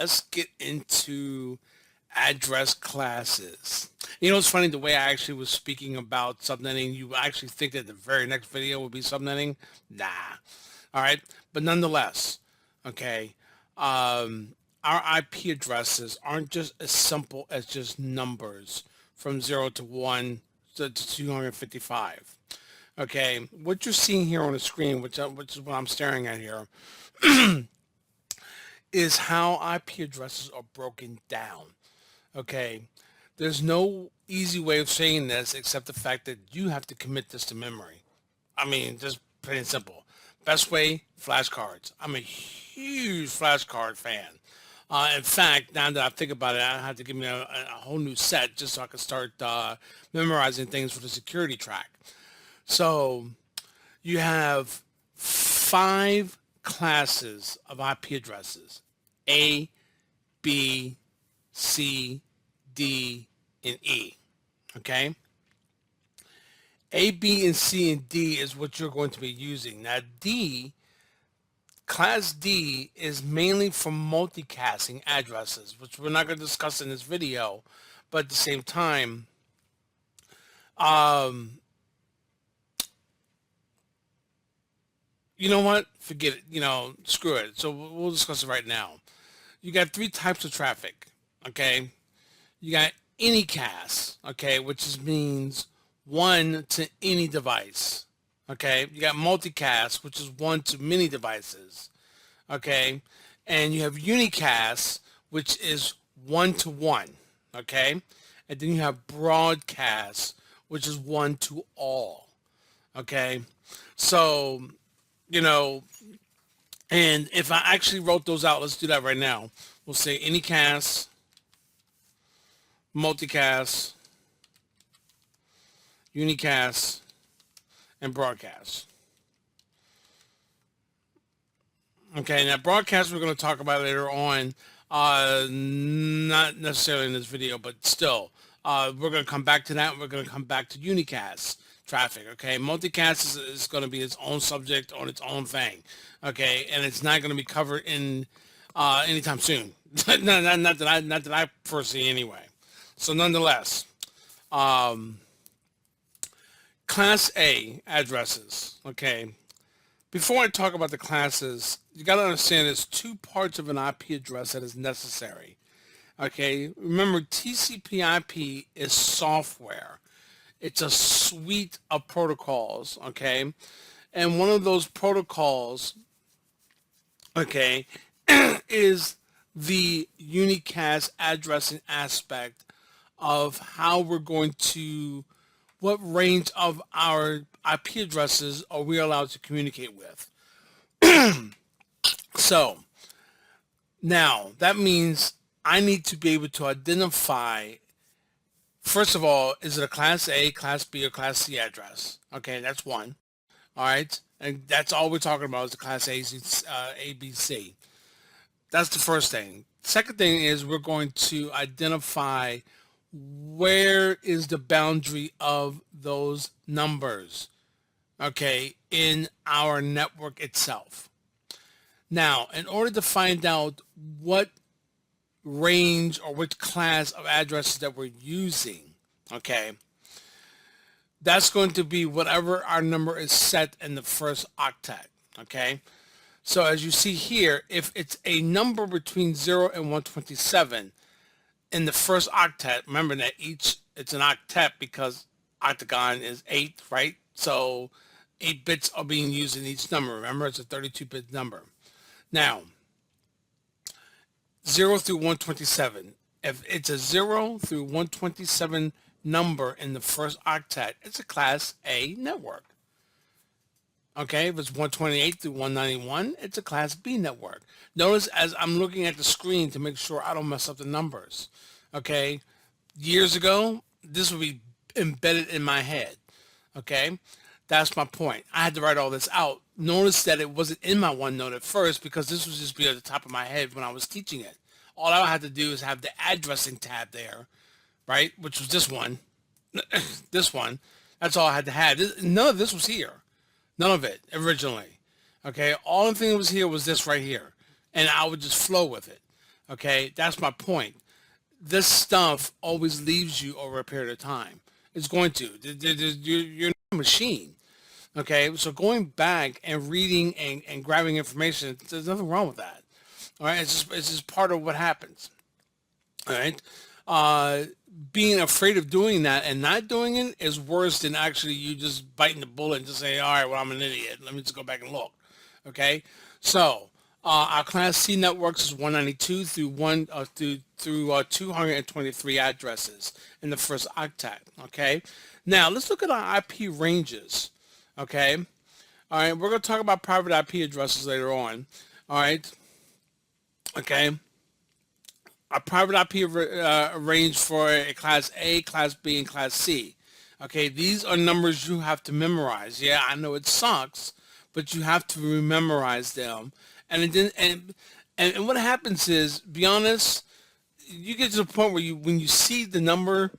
let's get into address classes. You know, it's funny the way I actually was speaking about subnetting. You actually think that the very next video would be subnetting? Nah. All right, but nonetheless, okay. Our IP addresses aren't just as simple as just numbers from 0 to 1 to 255. Okay, what you're seeing here on the screen, which is what I'm staring at here, is how IP addresses are broken down. Okay, there's no easy way of saying this except the fact that you have to commit this to memory. I mean, just plain and simple. Best way, flashcards. I'm a huge flashcard fan. In fact, now that I think about it, I have to give me a whole new set just so I can start memorizing things for the security track. So you have 5 classes of IP addresses: A, B, C, D, and E. Okay? A, B, and C, and D is what you're going to be using. Now, Class D is mainly for multicasting addresses, which we're not going to discuss in this video, but at the same time, um, you know what? Forget it. You know, screw it. So we'll discuss it right now. You got 3 types of traffic, okay? You got anycast, okay, means one to any device, okay? You got multicast, which is one to many devices, okay? And you have unicast, which is one to one, okay? And then you have broadcast, which is one to all, okay? So, you know, and if I actually wrote those out, let's do that right now. We'll say anycast, multicast, unicast, and broadcast. Okay, now broadcast we're going to talk about later on, not necessarily in this video, but still, we're going to come back to that. We're going to come back to unicast traffic, okay? Multicast is going to be its own subject on its own thing, okay? And it's not going to be covered in anytime soon. not that I foresee anyway. So nonetheless, Class A addresses, okay? Before I talk about the classes, you got to understand there's 2 parts of an IP address that is necessary, okay? Remember, TCP/IP is software. It's a suite of protocols, okay? And one of those protocols, okay, is the unicast addressing aspect of how we're going to, what range of our IP addresses are we allowed to communicate with. So now that means I need to be able to identify, first of all, is it a Class A, Class B, or Class C address? Okay, that's one. All right, and that's all we're talking about is the Class A, B, C. That's the first thing. Second thing is we're going to identify where is the boundary of those numbers, okay, in our network itself. Now, in order to find out what range or which class of addresses that we're using, okay, that's going to be whatever our number is set in the first octet, okay? So as you see here, if it's a number between 0 and 127 in the first octet, remember that it's an octet because octagon is 8, right? So 8 bits are being used in each number. Remember, it's a 32-bit number. Now, 0 through 127. If it's a 0 through 127 number in the first octet, it's a Class A network. Okay, if it's 128 through 191, it's a Class B network. Notice as I'm looking at the screen to make sure I don't mess up the numbers. Okay, years ago, this would be embedded in my head. Okay, that's my point. I had to write all this out. Notice that it wasn't in my OneNote at first because this was just be at the top of my head when I was teaching it. All I had to do is have the addressing tab there, right, which was this one. This one. That's all I had to have. None of this was here. None of it originally. Okay, all the thing that was here was this right here, and I would just flow with it. Okay, that's my point. This stuff always leaves you over a period of time. It's going to. You're not a machine. Okay, so going back and reading and grabbing information, there's nothing wrong with that. All right, it's just part of what happens. All right, uh, being afraid of doing that and not doing it is worse than actually you just biting the bullet and just saying, all right, well, I'm an idiot. Let me just go back and look. Okay, so our Class C networks is 192 through 223 addresses in the first octet. Okay, now let's look at our IP ranges. Okay, all right, we're going to talk about private IP addresses later on. All right, okay. A private IP range for a Class A, Class B, and Class C. Okay, these are numbers you have to memorize. Yeah, I know it sucks, but you have to memorize them. And then and what happens is, be honest, you get to the point where when you see the number,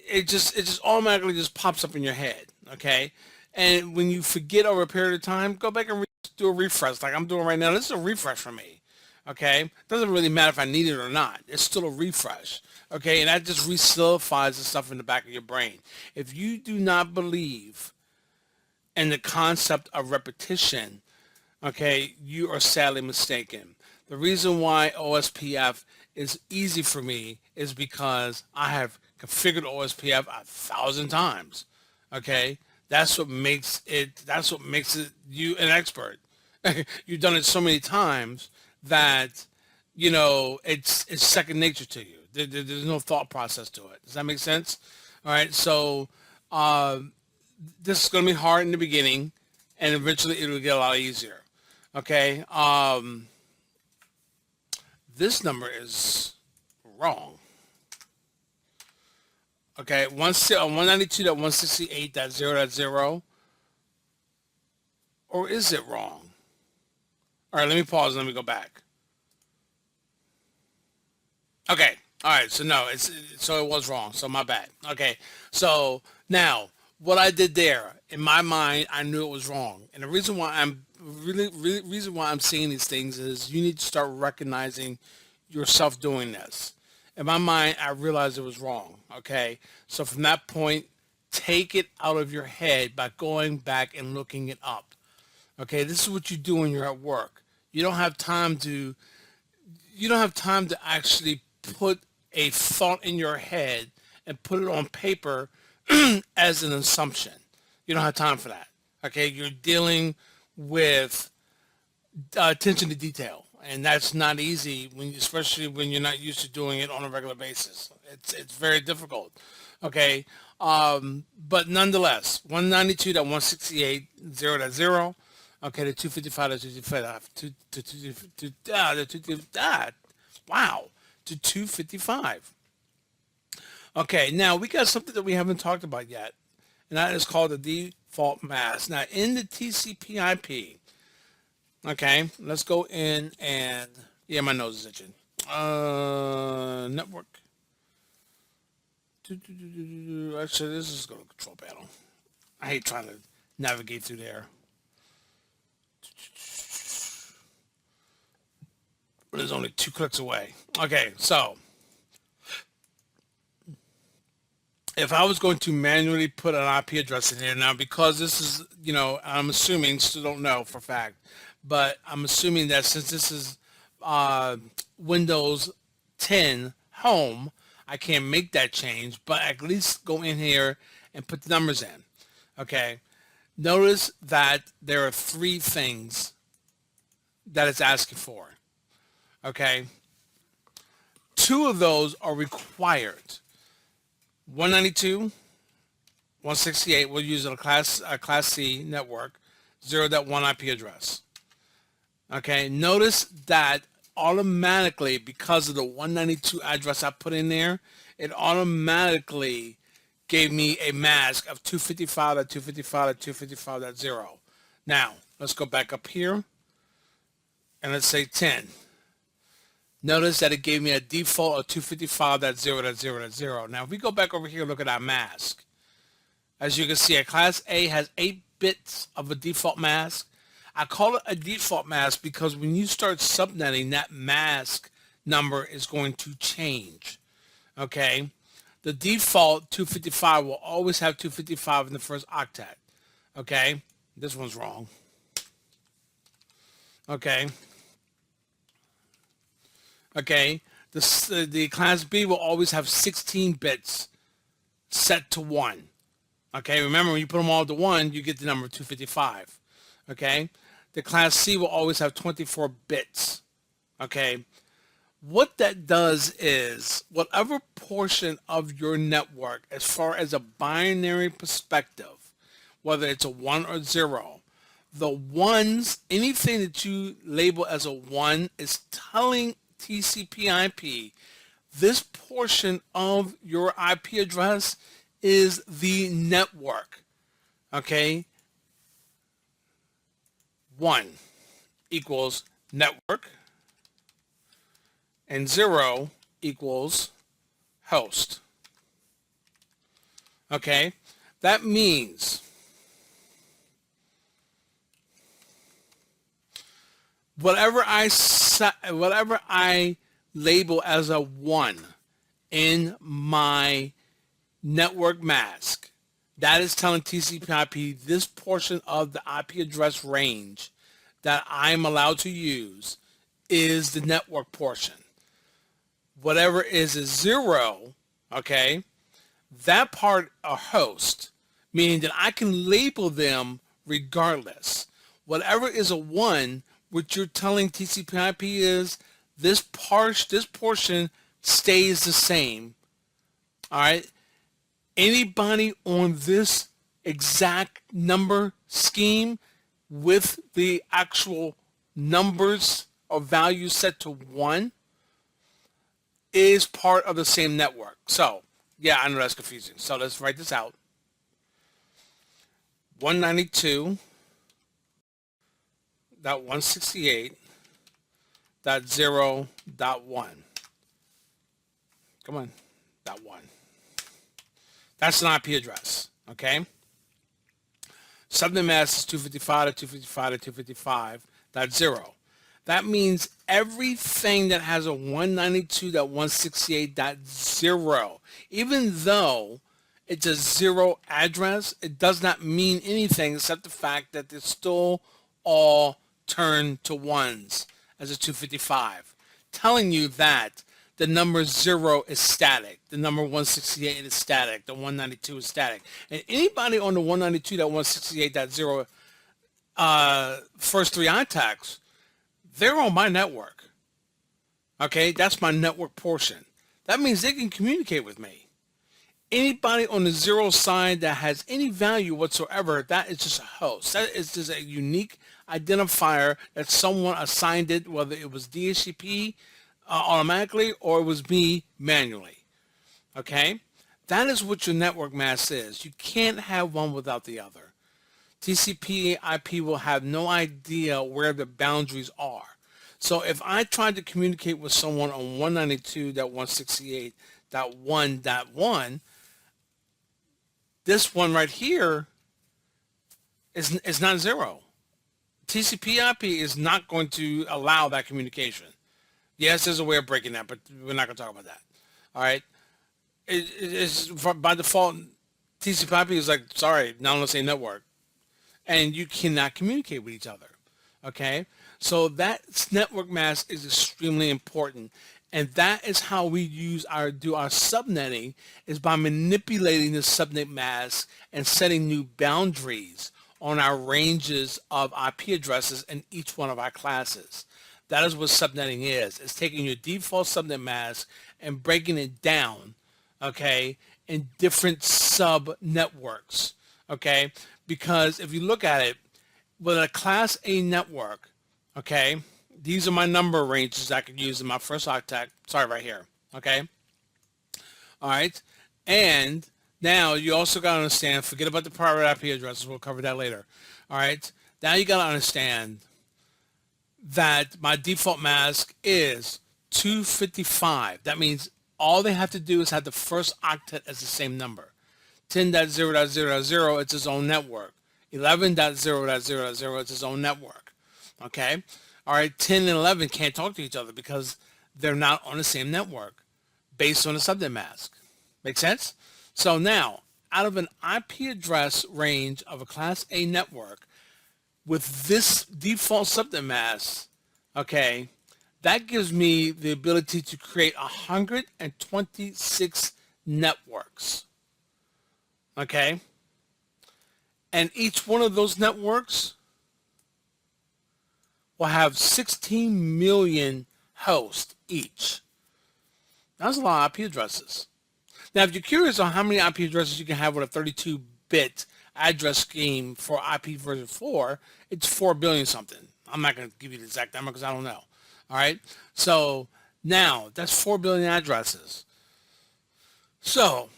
it just automatically just pops up in your head. Okay, and when you forget over a period of time, go back and do a refresh like I'm doing right now. This is a refresh for me. Okay, doesn't really matter if I need it or not. It's still a refresh. Okay, and that just re-solidifies the stuff in the back of your brain. If you do not believe in the concept of repetition, okay, you are sadly mistaken. The reason why OSPF is easy for me is because I have configured OSPF 1,000 times. Okay, that's what makes it you an expert. You've done it so many times that it's second nature to you. There's no thought process to it. Does that make sense? All right, so uh, this is going to be hard in the beginning, and eventually it'll get a lot easier. Okay, this number is wrong. Okay, 192.168.0.0, or is it wrong? All right, let me pause and let me go back. Okay, all right, so no, so it was wrong, so my bad. Okay, so now what I did there, in my mind, I knew it was wrong, and the reason why I'm seeing these things is you need to start recognizing yourself doing this. In my mind, I realized it was wrong. Okay, so from that point, take it out of your head by going back and looking it up. Okay, this is what you do when you're at work. You don't have time to actually put a thought in your head and put it on paper as an assumption. You don't have time for that. Okay, you're dealing with attention to detail, and that's not easy especially when you're not used to doing it on a regular basis. It's very difficult. Okay, but nonetheless, 192.168.0.0. Okay, the 255 to 255. Wow, to 255. Okay, now we got something that we haven't talked about yet, and that is called the default mask. Now, in the TCP/IP, okay, let's go in and yeah, my nose is itching. Network. Actually, this is going to control panel. I hate trying to navigate through there. But it's only 2 clicks away. Okay, so if I was going to manually put an IP address in here now, because this is, I'm assuming, still don't know for a fact, but I'm assuming that since this is Windows 10 Home, I can't make that change, but at least go in here and put the numbers in. Okay, notice that there are 3 things that it's asking for. Okay, 2 of those are required. 192, 168, we'll use a class C network, 0.1 IP address. Okay, notice that automatically, because of the 192 address I put in there, it automatically gave me a mask of 255.255.255.0. Now, let's go back up here, and let's say 10. Notice that it gave me a default of 255.0.0.0. Now, if we go back over here and look at our mask, as you can see, a Class A has 8 bits of a default mask. I call it a default mask because when you start subnetting, that mask number is going to change. Okay, the default 255 will always have 255 in the first octet. Okay, this one's wrong. Okay, the class B will always have 16 bits set to 1. Okay, remember when you put them all to 1, you get the number 255. Okay, the class C will always have 24 bits. Okay, what that does is whatever portion of your network, as far as a binary perspective, whether it's a 1 or 0, the ones, anything that you label as a 1 is telling TCP/IP this portion of your IP address is the network. Okay, 1 equals network and 0 equals host. Okay, that means whatever I label as a 1 in my network mask, that is telling TCP/IP this portion of the IP address range that I'm allowed to use is the network portion. Whatever is a 0, okay, that part a host, meaning that I can label them regardless. Whatever is a 1, what you're telling TCP/IP is this portion stays the same. All right. Anybody on this exact number scheme with the actual numbers or values set to 1 is part of the same network. So, yeah, I know that's confusing. So let's write this out. 192.168.0.1. Come on, .1. That's an IP address, okay? Subnet mask is 255.255.255.0. That means everything that has a 192.168.0, even though it's a 0 address, it does not mean anything except the fact that it's still all turned to 1s as a 255, telling you that the number 0 is static, the number 168 is static, the 192 is static. And anybody on the 192.168.0 first 3 ITACs, they're on my network. Okay, that's my network portion. That means they can communicate with me. Anybody on the 0 side that has any value whatsoever, that is just a host. That is just a unique identifier that someone assigned it, whether it was DHCP automatically or it was me manually. Okay, that is what your network mask is. You can't have one without the other. TCP/IP will have no idea where the boundaries are. So if I tried to communicate with someone on 192.168.1.1, this one right here is not 0. TCP/IP is not going to allow that communication. Yes, there's a way of breaking that, but we're not going to talk about that. All right. It is by default, TCP/IP is like, sorry, not on the same network. And you cannot communicate with each other. Okay. So that network mask is extremely important. And that is how we do our subnetting, is by manipulating the subnet mask and setting new boundaries on our ranges of IP addresses in each one of our classes. That is what subnetting is. It's taking your default subnet mask and breaking it down, okay, in different sub networks, okay? Because if you look at it, with a class A network, okay, these are my number ranges I could use in my first octet. Sorry, right here, okay? All right, and now you also got to understand, forget about the private IP addresses, we'll cover that later. All right, now you got to understand that my default mask is 255. That means all they have to do is have the first octet as the same number. 10.0.0.0, it's its own network. 11.0.0.0, it's its own network. Okay? All right, 10 and 11 can't talk to each other because they're not on the same network based on the subnet mask. Make sense? So now, out of an IP address range of a Class A network with this default subnet mask, okay, that gives me the ability to create 126 networks, okay? And each one of those networks will have 16 million hosts each. That's a lot of IP addresses. Now, if you're curious on how many IP addresses you can have with a 32-bit address scheme for IP version 4, it's 4 billion something. I'm not going to give you the exact number because I don't know. All right? So now, that's 4 billion addresses. So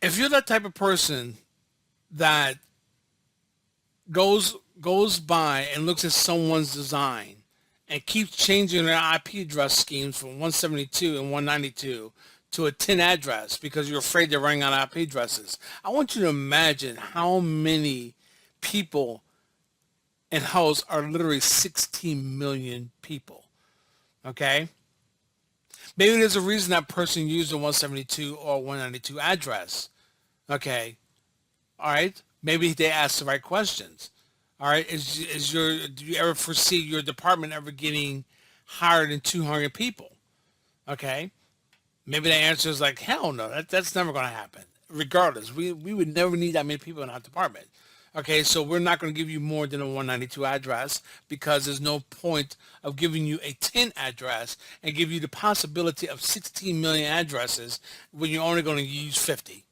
if you're that type of person that goes by and looks at someone's design and keeps changing their IP address schemes from 172 and 192 to a 10 address because you're afraid they're running out of IP addresses, I want you to imagine how many people and hosts are literally 16 million people. Okay? Maybe there's a reason that person used a 172 or 192 address. Okay? All right? Maybe they asked the right questions. All right? Do you ever foresee your department ever getting higher than 200 people? Okay? Maybe the answer is like, hell no, that's never going to happen. Regardless, we would never need that many people in our department. Okay, so we're not going to give you more than a 192 address because there's no point of giving you a 10 address and give you the possibility of 16 million addresses when you're only going to use 50.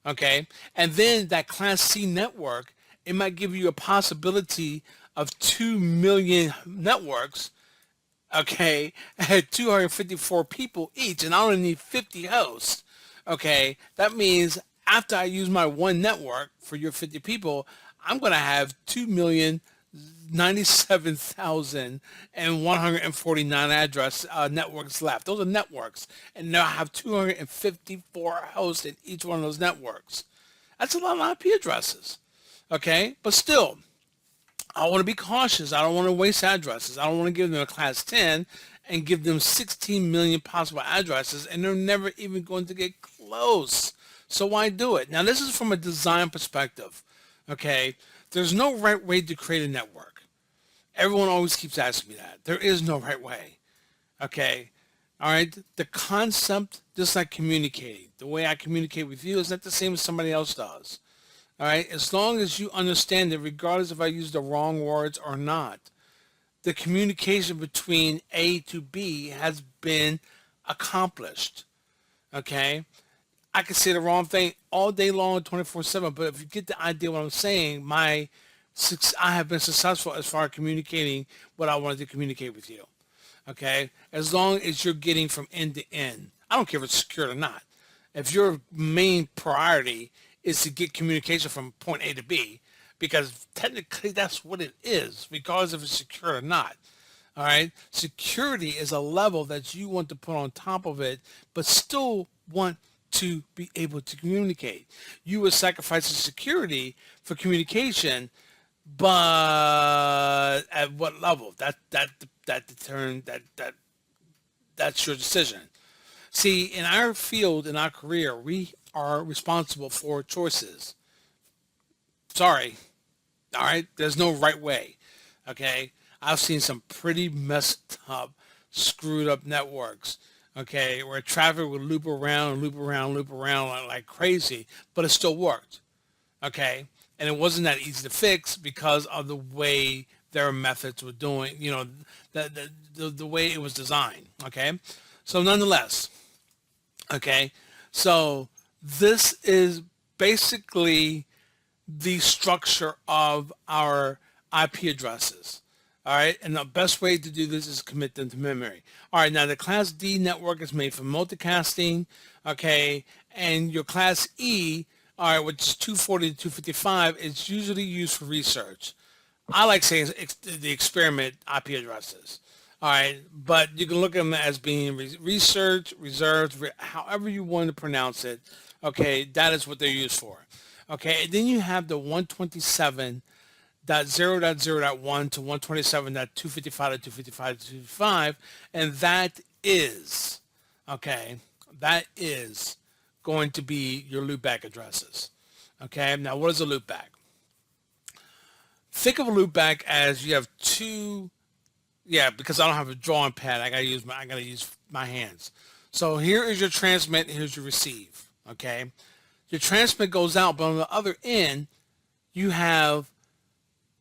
Okay, and then that Class C network, it might give you a possibility of 2 million networks, okay, at 254 people each, and I only need 50 hosts. Okay, that means after I use my one network for your 50 people, I'm going to have 2,097,149 address networks left. Those are networks. And now I have 254 hosts in each one of those networks. That's a lot of IP addresses. Okay, but still, I want to be cautious. I don't want to waste addresses. I don't want to give them a Class 10 and give them 16 million possible addresses, and they're never even going to get close. So why do it? Now, this is from a design perspective, okay? There's no right way to create a network. Everyone always keeps asking me that. There is no right way, okay? All right? The concept, just like communicating, the way I communicate with you is not the same as somebody else does. All right? As long as you understand it, regardless if I use the wrong words or not, the communication between A to B has been accomplished, okay? I can say the wrong thing all day long, 24/7, but if you get the idea what I'm saying, I have been successful as far as communicating what I wanted to communicate with you, okay? As long as you're getting from end to end. I don't care if it's secure or not. If your main priority is to get communication from point A to B, because technically that's what it is, regardless if it's secure or not. All right? Security is a level that you want to put on top of it, but still want to be able to communicate. You would sacrifice the security for communication, but at what level? That's your decision. See, in our field, in our career, we are responsible for choices. Sorry. All right? There's no right way. Okay? I've seen some pretty messed up, screwed up networks. Okay? Where traffic would loop around, loop around, loop around like crazy, but it still worked. Okay? And it wasn't that easy to fix because of the way their methods were doing, the way it was designed. Okay? So nonetheless, okay? So this is basically the structure of our IP addresses. All right, and the best way to do this is commit them to memory. All right, now the Class D network is made for multicasting, okay, and your Class E, all right, which is 240 to 255, is usually used for research. I like saying the experiment IP addresses. All right, but you can look at them as being research, reserved, however you want to pronounce it. Okay, that is what they're used for. Okay, and then you have the 127 .0.0.1 to 127.255.255.255, and that is, okay, that is going to be your loopback addresses. Okay, now what is a loopback? Think of a loopback as you have two, yeah, because I don't have a drawing pad, I gotta use my hands. So here is your transmit, here's your receive. Okay, your transmit goes out, but on the other end, you have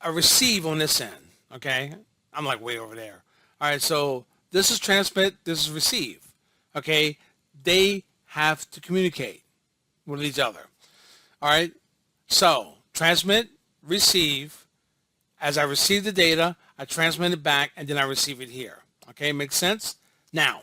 a receive on this end. Okay, I'm like way over there. All right, so this is transmit, this is receive. Okay, they have to communicate with each other. All right, so transmit, receive. As I receive the data, I transmit it back, and then I receive it here. Okay, makes sense? Now,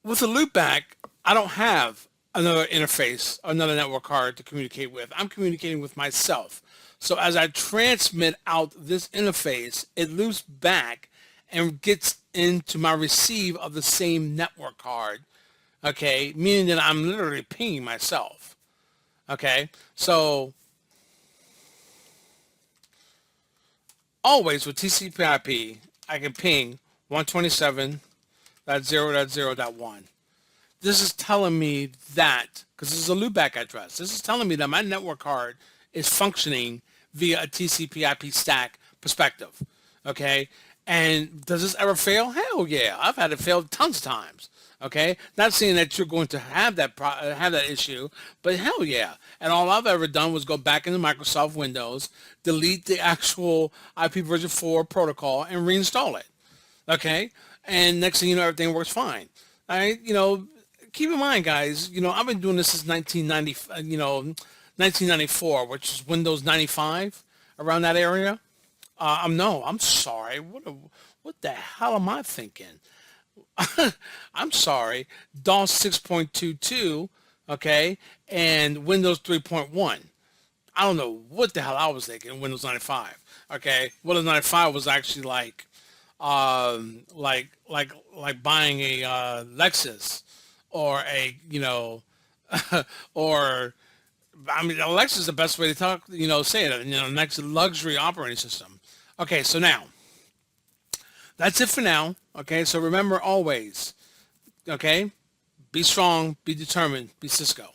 with a loopback, I don't have another interface, another network card to communicate with. I'm communicating with myself. So as I transmit out this interface, it loops back and gets into my receive of the same network card. Okay, meaning that I'm literally pinging myself. Okay, so always with TCP/IP, I can ping 127.0.0.1. This is telling me that, because this is a loopback address, this is telling me that my network card is functioning via a TCP/IP stack perspective. Okay, and does this ever fail? Hell yeah, I've had it fail tons of times. Okay, not saying that you're going to have that issue, but hell yeah. And all I've ever done was go back into Microsoft Windows, delete the actual IP version 4 protocol, and reinstall it. Okay, and next thing you know, everything works fine. All right, keep in mind, guys, I've been doing this since 1990, 1994, which is Windows 95, around that area. I'm sorry. What the hell am I thinking? I'm sorry. DOS 6.22, okay, and Windows 3.1. I don't know what the hell I was thinking. Windows 95, okay. Windows 95 was actually like buying a Lexus, or a or I mean, Alexa is the best way to talk, say it, next luxury operating system. Okay, so now, that's it for now. Okay, so remember always, okay, be strong, be determined, be Cisco.